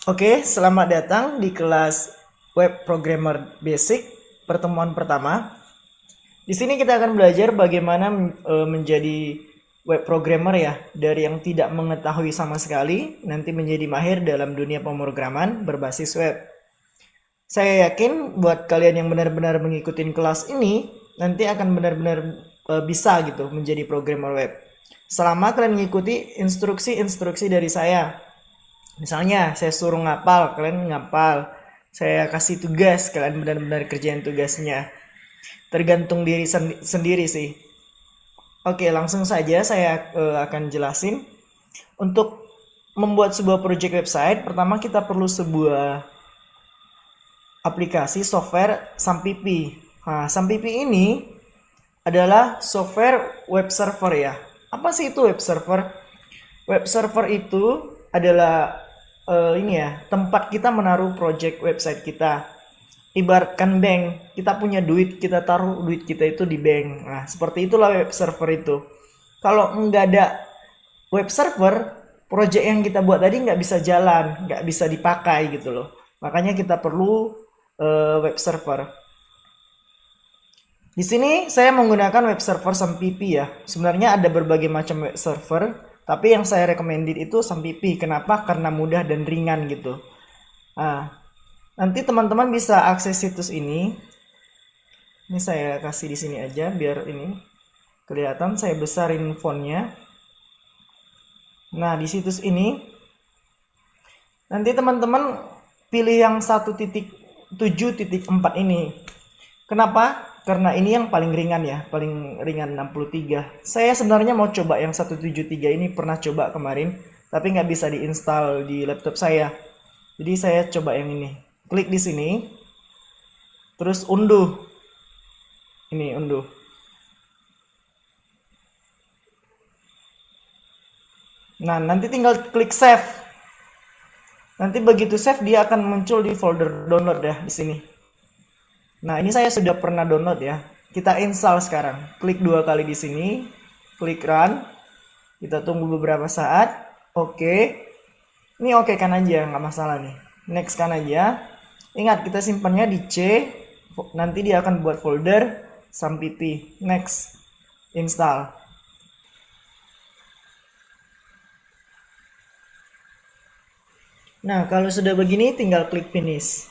Oke, selamat datang di kelas Web Programmer Basic pertemuan pertama. Di sini kita akan belajar bagaimana menjadi web programmer ya, dari yang tidak mengetahui sama sekali nanti menjadi mahir dalam dunia pemrograman berbasis web. Saya yakin buat kalian yang benar-benar mengikuti kelas ini nanti akan benar-benar bisa gitu menjadi programmer web. Selama kalian mengikuti instruksi-instruksi dari saya. Misalnya saya suruh ngapal, kalian ngapal. Saya kasih tugas, kalian benar-benar kerjain tugasnya. Tergantung diri sendiri sih. Oke, langsung saja saya akan jelasin. Untuk membuat sebuah project website, pertama kita perlu sebuah aplikasi software Sampipi. Nah, Sampipi ini adalah software web server ya. Apa sih itu web server? Web server itu adalah ini ya, tempat kita menaruh project website kita. Ibaratkan bank, kita punya duit, kita taruh duit kita itu di bank. Nah, seperti itulah web server itu. Kalau nggak ada web server, project yang kita buat tadi nggak bisa jalan, nggak bisa dipakai gitu loh. Makanya kita perlu web server. Di sini saya menggunakan web server Sampipi ya. Sebenarnya ada berbagai macam web server, tapi yang saya recommended itu Sampipi. Kenapa? Karena mudah dan ringan gitu. Nah, nanti teman-teman bisa akses situs ini. Ini saya kasih di sini aja biar ini kelihatan. Saya besarin fontnya. Nah, di situs ini nanti teman-teman pilih yang 1.7.4 ini. Kenapa? Karena ini yang paling ringan ya, paling ringan 63. Saya sebenarnya mau coba yang 173 ini, pernah coba kemarin, tapi nggak bisa diinstal di laptop saya. Jadi saya coba yang ini. Klik di sini, terus unduh. Ini unduh. Nah, nanti tinggal klik save. Nanti begitu save dia akan muncul di folder download ya di sini. Nah, ini saya sudah pernah download ya. Kita install sekarang. Klik 2 kali di sini. Klik run. Kita tunggu beberapa saat. Oke. Ini oke kan aja, nggak masalah nih. Next kan aja. Ingat, kita simpannya di C. Nanti dia akan buat folder Sampipi. Next. Install. Nah, kalau sudah begini tinggal klik finish.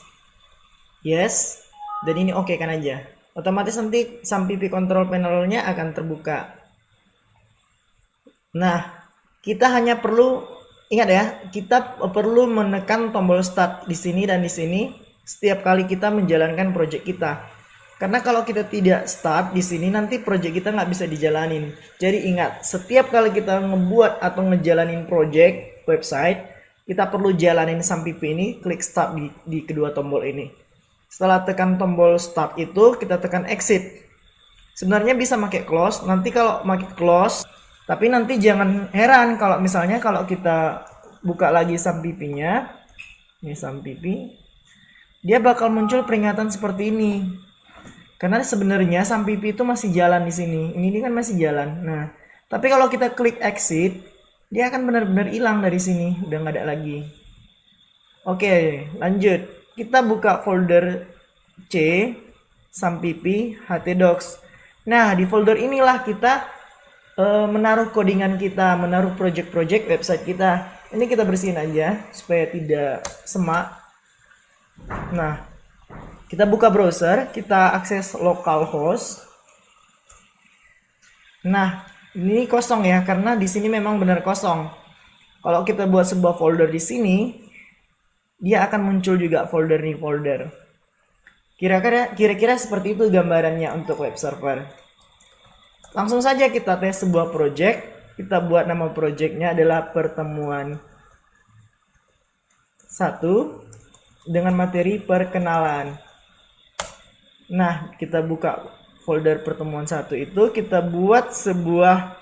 Yes. Dan ini oke kan aja. Otomatis nanti Sampipi control panelnya akan terbuka. Nah, kita hanya perlu ingat ya, kita perlu menekan tombol start di sini dan di sini setiap kali kita menjalankan project kita. Karena kalau kita tidak start di sini nanti project kita nggak bisa dijalanin. Jadi ingat, setiap kali kita ngebuat atau ngejalanin project website, kita perlu jalanin Sampipi ini, klik start di kedua tombol ini. Setelah tekan tombol start itu, kita tekan exit. Sebenarnya bisa pakai close. Nanti kalau pakai close, tapi nanti jangan heran kalau misalnya kalau kita buka lagi Sampipinya, ini Sampipi, dia bakal muncul peringatan seperti ini. Karena sebenarnya Sampipi itu masih jalan di sini. Ini kan masih jalan. Nah, tapi kalau kita klik exit, dia akan benar-benar hilang dari sini, udah nggak ada lagi. Oke, lanjut. Kita buka folder C, Sampipi, htdocs. Nah, di folder inilah kita menaruh codingan kita, menaruh project-project website kita. Ini kita bersihin aja supaya tidak semak. Nah, kita buka browser, kita akses localhost. Nah, ini kosong ya, karena di sini memang benar kosong. Kalau kita buat sebuah folder di sini, dia akan muncul juga folder nih folder. Kira-kira seperti itu gambarannya untuk web server. Langsung saja kita tes sebuah project. Kita buat nama projectnya adalah pertemuan 1 dengan materi perkenalan. Nah, kita buka folder pertemuan 1 itu, kita buat sebuah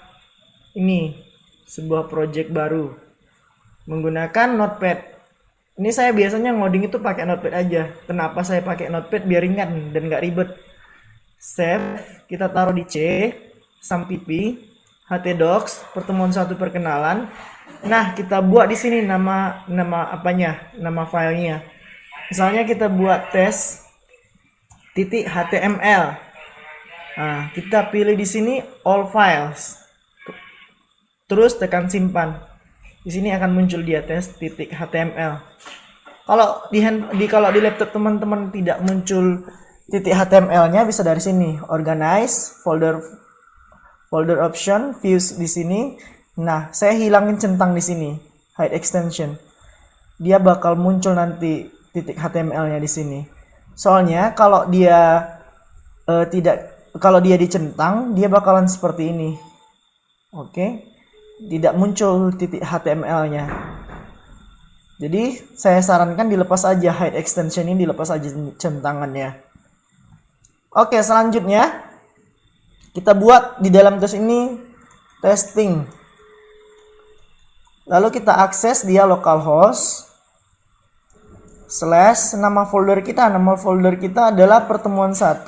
project baru menggunakan Notepad. Ini saya biasanya ngoding itu pakai Notepad aja. Kenapa saya pakai Notepad? Biar ringan dan nggak ribet. Save, kita taruh di C, Sampipi, htdocs, pertemuan 1 perkenalan. Nah, kita buat di sini nama apanya, nama filenya. Misalnya kita buat tes titik HTML. Nah, kita pilih di sini all files. Terus tekan simpan. Di sini akan muncul dia tes titik HTML. Kalau di laptop teman-teman tidak muncul titik HTML-nya, bisa dari sini, organize, folder option, views di sini. Nah, saya hilangin centang di sini, hide extension. Dia bakal muncul nanti titik HTML-nya di sini. Soalnya kalau dia kalau dia dicentang, dia bakalan seperti ini. Oke. Tidak muncul titik HTML-nya. Jadi saya sarankan dilepas aja hide extension ini, dilepas aja centangannya. Oke, selanjutnya kita buat di dalam tes ini testing. Lalu kita akses dia localhost / nama folder kita. Nama folder kita adalah pertemuan 1.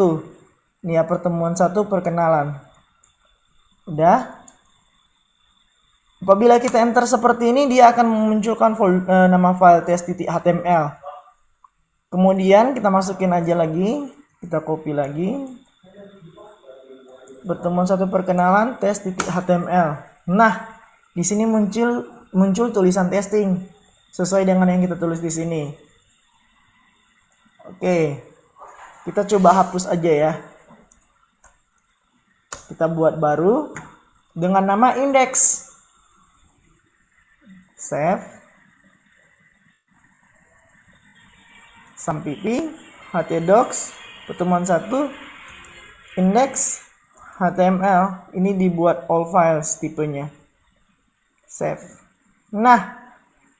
Ini ya, pertemuan 1 perkenalan. Udah. Apabila kita enter seperti ini, dia akan memunculkan nama file test.html. Kemudian kita masukin aja lagi, kita copy lagi. Pertemuan 1 perkenalan test.html. Nah, di sini muncul tulisan testing sesuai dengan yang kita tulis di sini. Oke. Kita coba hapus aja ya. Kita buat baru dengan nama index. Save, sampipi, htdocs, pertemuan 1, index, html. Ini dibuat all files tipenya. Save. Nah,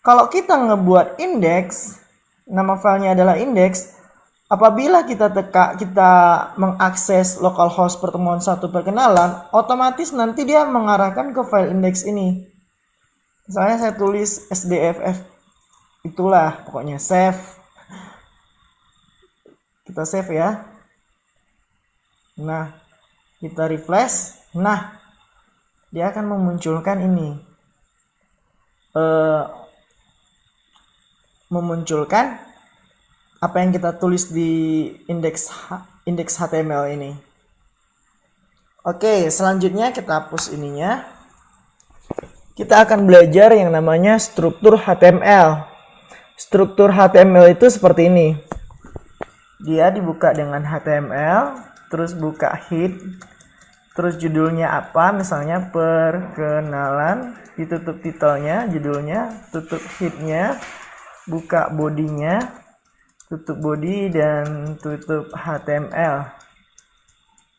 kalau kita ngebuat index, nama filenya adalah index. Apabila kita mengakses localhost pertemuan 1 perkenalan, otomatis nanti dia mengarahkan ke file index ini. Misalnya saya tulis sdff, itulah pokoknya save. Kita save ya. Nah, kita refresh. Nah, dia akan memunculkan ini. Memunculkan apa yang kita tulis di index HTML ini. Oke, selanjutnya kita hapus ininya. Kita akan belajar yang namanya struktur HTML. Struktur HTML itu seperti ini. Dia dibuka dengan HTML, terus buka head, terus judulnya apa, misalnya perkenalan, ditutup titelnya, judulnya, tutup headnya, buka bodinya, tutup body, dan tutup HTML.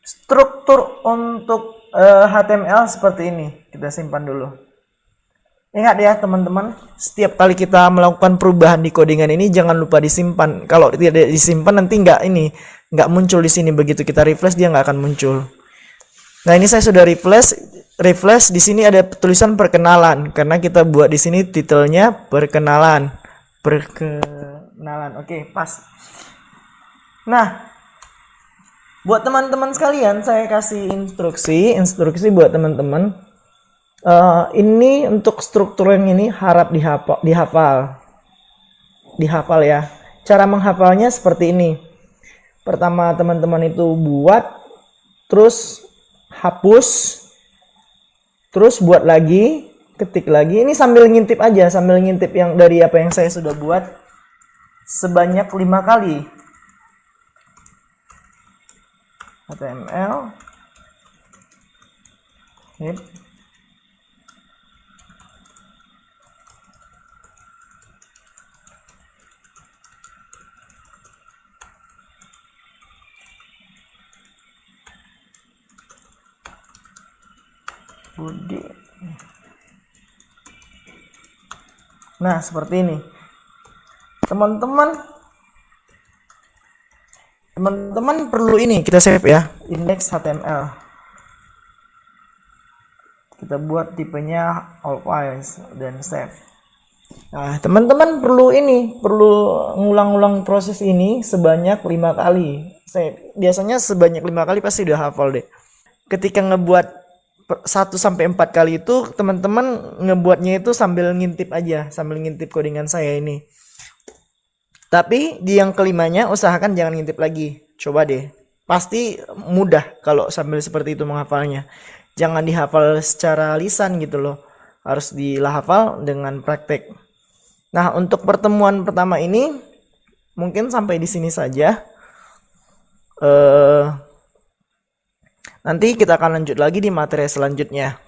Struktur untuk HTML seperti ini. Kita simpan dulu. Ingat ya teman-teman, setiap kali kita melakukan perubahan di codingan ini jangan lupa disimpan. Kalau tidak disimpan nanti nggak muncul di sini. Begitu kita refresh dia nggak akan muncul. Nah, ini saya sudah refresh. Di sini ada tulisan perkenalan karena kita buat di sini titelnya perkenalan. Oke, pas. Nah, buat teman-teman sekalian saya kasih instruksi buat teman-teman. Ini untuk struktur yang ini harap dihafal ya. Cara menghafalnya seperti ini. Pertama teman-teman itu buat, terus hapus, terus buat lagi, ketik lagi. Ini sambil ngintip aja, sambil ngintip yang dari apa yang saya sudah buat sebanyak 5 kali. HTML, head, body. Nah, seperti ini. Teman-teman perlu ini, kita save ya, index HTML. Kita buat tipenya all files dan save. Nah, teman-teman perlu ngulang-ulang proses ini sebanyak 5 kali. Biasanya sebanyak 5 kali pasti udah hafal deh. Ketika ngebuat 1 sampai 4 kali itu teman-teman ngebuatnya itu sambil ngintip aja, sambil ngintip codingan saya ini. Tapi di yang kelimanya usahakan jangan ngintip lagi. Coba deh. Pasti mudah kalau sambil seperti itu menghafalnya. Jangan dihafal secara lisan gitu loh. Harus dihafal dengan praktek. Nah, untuk pertemuan pertama ini mungkin sampai di sini saja. Nanti kita akan lanjut lagi di materi selanjutnya.